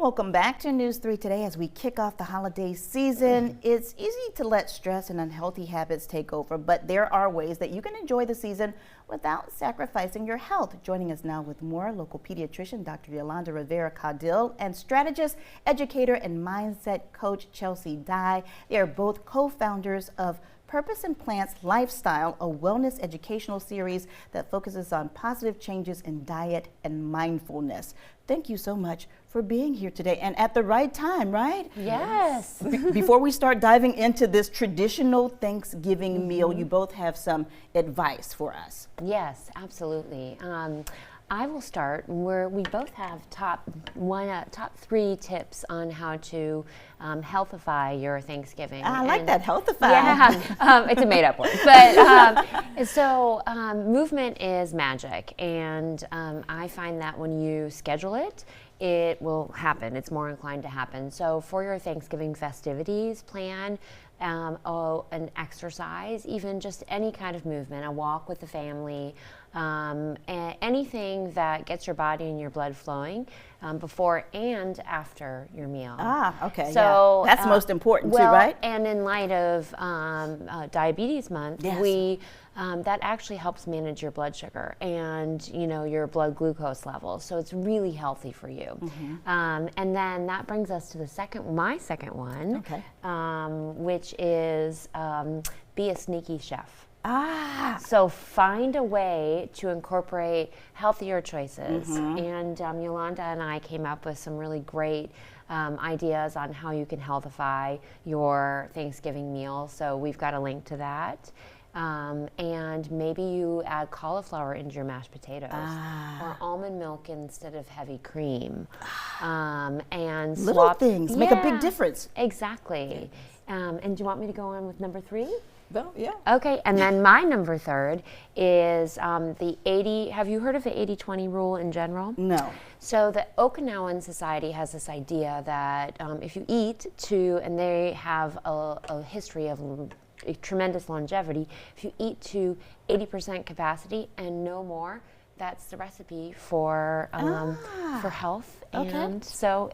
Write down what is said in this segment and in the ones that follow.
Welcome back to News 3 Today. As we kick off the holiday season, it's easy to let stress and unhealthy habits take over, but there are ways that you can enjoy the season without sacrificing your health. Joining us now with more, local pediatrician Dr. Yolanda Rivera-Caudill and strategist, educator, and mindset coach Chelsea Dye. They are both co-founders of Purpose and Plants Lifestyle, a wellness educational series that focuses on positive changes in diet and mindfulness. Thank you so much for being here today and at the right time, right? Yes. Before we start diving into this traditional Thanksgiving meal, you both have some advice for us. Yes, absolutely. I will start where we both have top three tips on how to healthify your Thanksgiving. I like that, healthify. Yeah, it's a made-up word. But so movement is magic, and I find that when you schedule it, it will happen. It's more inclined to happen. So for your Thanksgiving festivities, plan an exercise, even just any kind of movement, a walk with the family, anything that gets your body and your blood flowing before and after your meal. Okay. So that's most important too, right? And in light of Diabetes Month, yes. That actually helps manage your blood sugar and your blood glucose levels. So it's really healthy for you. Mm-hmm. And then that brings us to my second one, okay. Which is be a sneaky chef. So find a way to incorporate healthier choices. Mm-hmm. And Yolanda and I came up with some really great ideas on how you can healthify your Thanksgiving meal. So we've got a link to that. And maybe you add cauliflower into your mashed potatoes or almond milk instead of heavy cream. And little things make a big difference. Exactly. Yes. And do you want me to go on with number 3? No, yeah. Okay, and then my number 3 is the 80, have you heard of the 80-20 rule in general? No. So the Okinawan Society has this idea that if you eat to, and they have a history of tremendous longevity, if you eat to 80% capacity and no more, that's the recipe for health. Okay. And so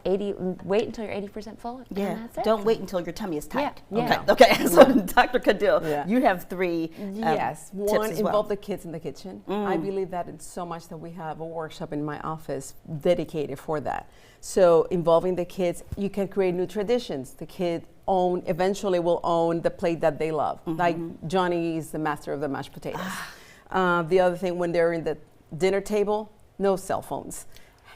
wait until you're 80% full. Yeah. And that's it. Don't wait until your tummy is tight. Yeah. Okay. So Dr. Caudill, you have 3 yes. tips One, as involve well. the kids in the kitchen. I believe that it's so much that we have a workshop in my office dedicated for that. So involving the kids, you can create new traditions. The kid eventually will own the plate that they love. Mm-hmm. Like Johnny is the master of the mashed potatoes. The other thing, when they're in the dinner table, no cell phones.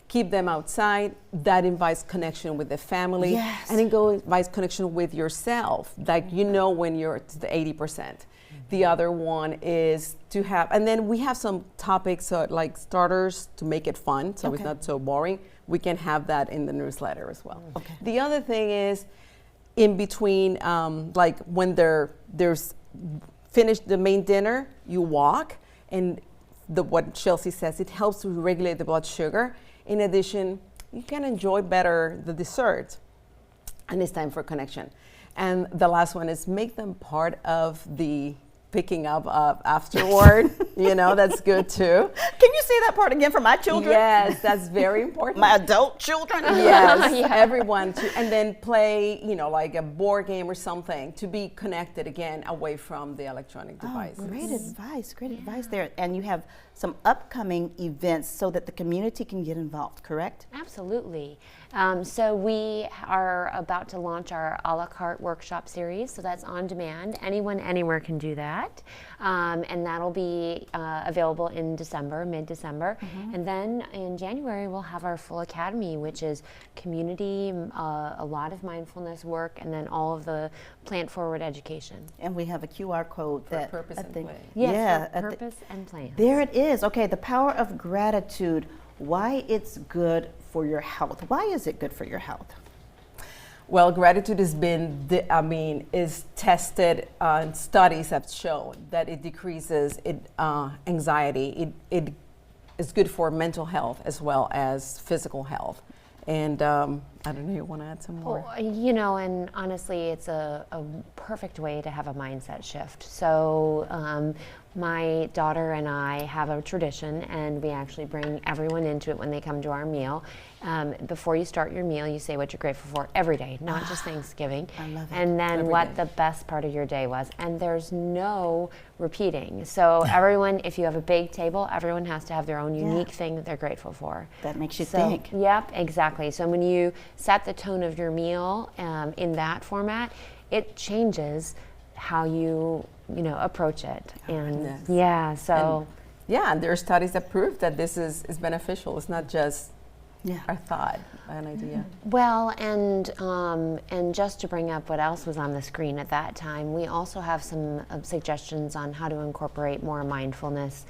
Keep them outside. That invites connection with the family. Yes. And it invites connection with yourself. Like when you're to the 80%. The other one is to have, and then we have some topics like starters to make it fun, so it's not so boring. We can have that in the newsletter as well. Okay. The other thing is, in between, like when there's finished the main dinner, you walk, and what Chelsea says, it helps to regulate the blood sugar. In addition, you can enjoy better the dessert, and it's time for connection. And the last one is make them part of the picking up afterward. That's good too. Can you say that part again for my children? Yes, that's very important. My adult children? Yes, everyone and then play, like a board game or something to be connected again away from the electronic devices. Great advice there. And you have some upcoming events so that the community can get involved, correct? Absolutely. So we are about to launch our a la carte workshop series. So that's on demand. Anyone, anywhere can do that. And that'll be available in December, mid-December. Mm-hmm. And then in January, we'll have our full academy, which is community, a lot of mindfulness work, and then all of the plant-forward education. And we have a QR code for Purpose and Plants. Yes, Purpose and Plants. There it is. Okay, the power of gratitude. Why it's good for your health. Why is it good for your health? Well, gratitude has been, is tested, studies have shown that it decreases anxiety. It is good for mental health as well as physical health. And I don't know, you want to add some more? You know, and honestly, it's a perfect way to have a mindset shift. So my daughter and I have a tradition, and we actually bring everyone into it when they come to our meal. Before you start your meal, you say what you're grateful for every day, not just Thanksgiving. I love it. And then Every what day. the best part of your day was. And there's no repeating. So everyone, if you have a big table, everyone has to have their own unique thing that they're grateful for. That makes you So, think. Yep, exactly. So when you set the tone of your meal in that format, it changes how you approach it. And Yes. yeah, so Yeah, and there are studies that prove that this is beneficial. It's not just a thought, an idea. well, and just to bring up what else was on the screen at that time, we also have some suggestions on how to incorporate more mindfulness,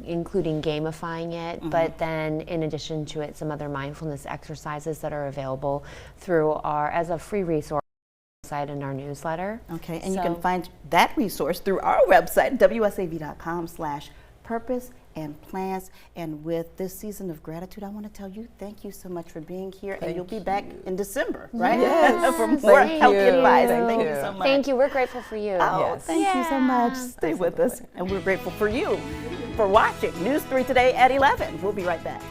including gamifying it, but then in addition to it, some other mindfulness exercises that are available through as a free resource site in our newsletter. Okay, and you can find that resource through our website, wsav.com/purpose and plans. And with this season of gratitude, I want to tell you thank you so much for being here. And you'll be back in December, right? Yes. For more Thank healthy you. advice. Thank Thank you you. so much. Thank you. We're grateful for you. Oh, Yes. thank you so much. Stay with us. And we're grateful for you for watching News 3 Today at 11. We'll be right back.